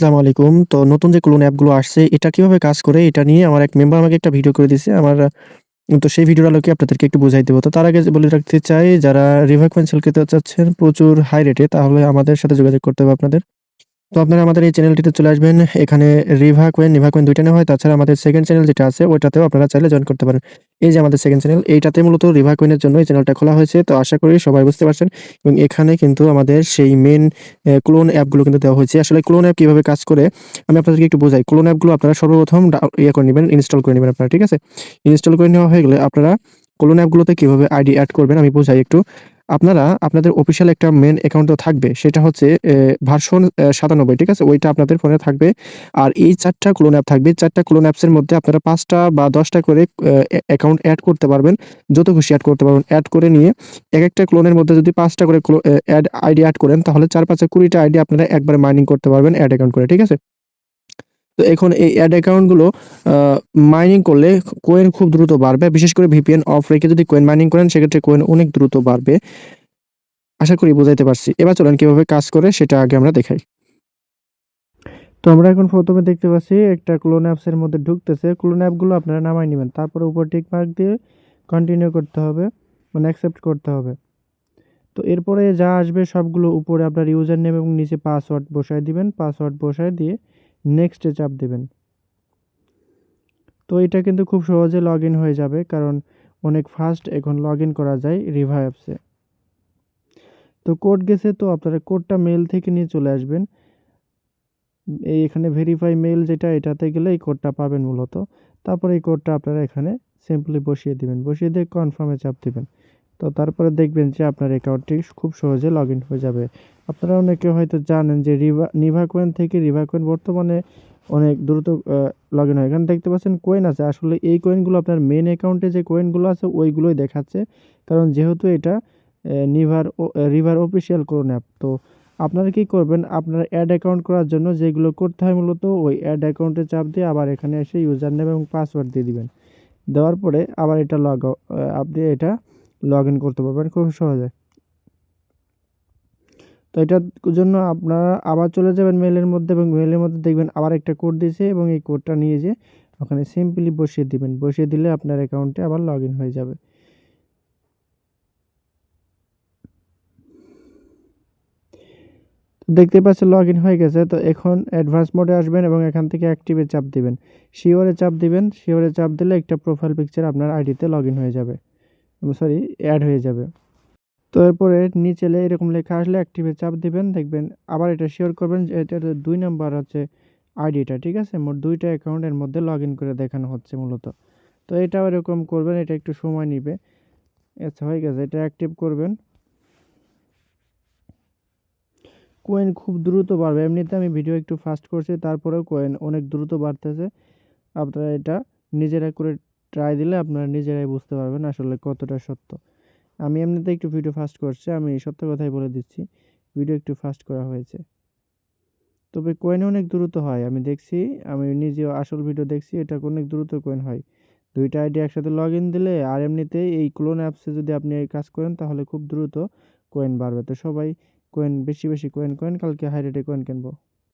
আসসালামু আলাইকুম। তো নতুন যে ক্লোন অ্যাপগুলো আসছে, এটা কিভাবে কাজ করে? এটা নিয়ে আমার এক মেম্বার আমাকে একটা ভিডিও করে দিছে। তো সেই ভিডিওর আলোকে আপনাদেরকে একটু বুঝাই দেব। তো তার আগে বলে রাখতে চাই, যারা রিভার কয়েন সেল করতে চাচ্ছেন প্রচুর হাই রেটে, তাহলে আমাদের সাথে যোগাযোগ করতে হবে আপনাদের। তো আপনারা আমাদের এই চ্যানেলটিতে চলে আসবেন। এখানে নিভা কয়েন ২ টা নেওয়া হয়। তাছাড়া আমাদের সেকেন্ড চ্যানেল যেটা আছে, ওইটাতেও আপনারা চাইলে জয়েন করতে পারেন। এই যে আমাদের সেকেন্ড চ্যানেল, এইটাতে মূলত রিভা কয়েনের জন্য এই চ্যানেলটা খোলা হয়েছে। তো আশা করি সবাই বুঝতে পারছেন এবং এখানে কিন্তু আমাদের সেই মেইন ক্লোন অ্যাপগুলো কিন্তু দেওয়া হয়েছে। আসলে ক্লোন অ্যাপ কিভাবে কাজ করে আমি আপনাদেরকে একটু বোঝাই। ক্লোন অ্যাপগুলো আপনারা সর্বপ্রথম করে নিবেন, ইনস্টল করে নিবেন আপনারা, ঠিক আছে? ইনস্টল করে নেওয়া হয়ে গেলে আপনারা ক্লোন অ্যাপগুলোতে কিভাবে আইডি এড করবেন আমি বোঝাই একটু। আপনারা আপনাদের অফিসিয়াল একটা মেইন অ্যাকাউন্ট তো থাকবে। সেটা হচ্ছে ভার্সন ৯৭, ঠিক আছে? ওইটা আপনাদের ফোনে থাকবে। আর এই ৪ টা ক্লোন অ্যাপ থাকবে। ৪ টা ক্লোন অ্যাপসের মধ্যে আপনারা ৫ টা বা ১০ টা করে অ্যাকাউন্ট এড করতে পারবেন। যত খুশি এড করতে পারবেন। এড করে নিয়ে একেকটা ক্লোনের মধ্যে যদি ৫ টা করে আইডি এড করেন, তাহলে ৪-৫ এ ২০ টা আইডি আপনারা একবারে মাইনিং করতে পারবেন এড অ্যাকাউন্ট করে, ঠিক আছে? তো এখন এই এড অ্যাকাউন্ট গুলো আ মাইনিং করলে কয়েন খুব দ্রুত বাড়বে। বিশেষ করে VPN অফ রেখে যদি কয়েন মাইনিং করেন, সেক্ষেত্রে কয়েন অনেক দ্রুত বাড়বে। আশা করি বুঝাইতে পারছি। এবার চলেন কিভাবে কাজ করে সেটা আগে আমরা দেখাই। তো আমরা এখন ১ম এ দেখতে পাচ্ছি একটা ক্লোন অ্যাপস এর মধ্যে ঢুকতেছে। ক্লোন অ্যাপগুলো আপনারা নামায় নিবেন। তারপরে উপর টিক মার্ক দিয়ে কন্টিনিউ করতে হবে, মানে অ্যাকসেপ্ট করতে হবে। তো এরপরে যা আসবে সবগুলো উপরে আপনার ইউজার নেম এবং নিচে পাসওয়ার্ড বসায় দিবেন। পাসওয়ার্ড বসায় দিয়ে নেক্সট এ চাপ দিবেন। তো এটা কিন্তু খুব সহজে লগইন হয়ে যাবে, কারণ অনেক ফাস্ট এখন লগইন করা যায় রিভা অ্যাপসে। তো কোড গেছে, তো আপনারা কোডটা মেইল থেকে নিয়ে চলে আসবেন। এখানে ভেরিফাই মেইল যেটা, এটাতে গেলে এই কোডটা পাবেন মূলত। তারপরে এই কোডটা আপনারা এখানে সিম্পলি বসিয়ে দিবেন। বসিয়ে দিয়ে কনফার্ম এ চাপ দিবেন। তো তারপরে দেখবেন যে আপনার অ্যাকাউন্টটি খুব সহজে লগইন হয়ে যাবে। আপনারা অনেকে হয়তো জানেন যে নিভা কয়েন থেকে রিভা কয়েন বর্তমানে অনেক দ্রুত লগইন হয়। এখানে দেখতে পাচ্ছেন কয়েন আছে। আসলে এই কয়েনগুলো আপনার মেইন অ্যাকাউন্টে যে কয়েনগুলো আছে ওইগুলোই দেখাচ্ছে। কারণ যেহেতু এটা রিভার অফিসিয়াল ক্লোন অ্যাপ। তো আপনারা কি করবেন, আপনার অ্যাড অ্যাকাউন্ট করার জন্য যেগুলো করতে হয় মূলত ওই অ্যাড অ্যাকাউন্টে চাপ দিয়ে আবার এখানে এসে ইউজার নেম এবং পাসওয়ার্ড দিয়ে দিবেন। দেওয়ার পরে আবার এটা আপনি এটা লগইন করতে পারবেন খুব সহজে। তো এটার জন্য আপনারা আবার চলে যাবেন মেইলের মধ্যে এবং মেইলের মধ্যে দেখবেন আবার একটা কোড দিয়েছে এবং এই কোডটা নিয়ে যেয়ে ওখানে সিম্পলি বসিয়ে দিবেন। বসিয়ে দিলে আপনার অ্যাকাউন্টে আবার লগইন হয়ে যাবে। দেখতেই পাচ্ছেন লগইন হয়ে গেছে। তো এখন অ্যাডভান্স মোডে আসবেন এবং এখান থেকে অ্যাক্টিভে চাপ দিবেন। শিওরে চাপ দিবেন। শিওরে চাপ দিলে একটা প্রোফাইল পিকচার আপনার আইডিতে লগইন হয়ে যাবে। সরি, এড হয়ে যাবে। তো এরপরে নিচে এরকম লেখা আসলে অ্যাক্টিভে চাপ দিবেন। দেখবেন আবার এটা শিওর করবেন যে এটার ২ নাম্বার হচ্ছে আইডিটা, ঠিক আছে? মোট ২ টা অ্যাকাউন্টের মধ্যে লগইন করে দেখানো হচ্ছে মূলত। তো এটাও এরকম করবেন, এটা একটু সময় নিবে। আচ্ছা, হয়ে গেছে। এটা অ্যাক্টিভ করবেন। কয়েন খুব দ্রুত বাড়বে। এমনিতে আমি ভিডিও একটু ফাস্ট করছি, তারপরেও কয়েন অনেক দ্রুত বাড়তেছে। আপনারা এটা নিজেরা করে ট্রাই দিলে আপনারা নিজেরাই বুঝতে পারবেন আসলে কতটা সত্য। আমি এমনিতে একটু ভিডিও ফাস্ট করছি। আমি সত্য কথাই বলে দিচ্ছি। ভিডিও একটু ফাস্ট করা হয়েছে। তবে কয়েন অনেক দ্রুত হয়। আমি দেখছি, আমি নিজেও আসল ভিডিও দেখছি, এটা অনেক দ্রুত কয়েন হয়। ২ টা আইডি একসাথে লগইন দিলে আর এমনিতেই এই ক্লোন অ্যাপসে যদি আপনি এই কাজ করেন, তাহলে খুব দ্রুত কয়েন বাড়বে। তো সবাই বেশি কয়েন কালকে হাই রেটে কয়েন কিনবো।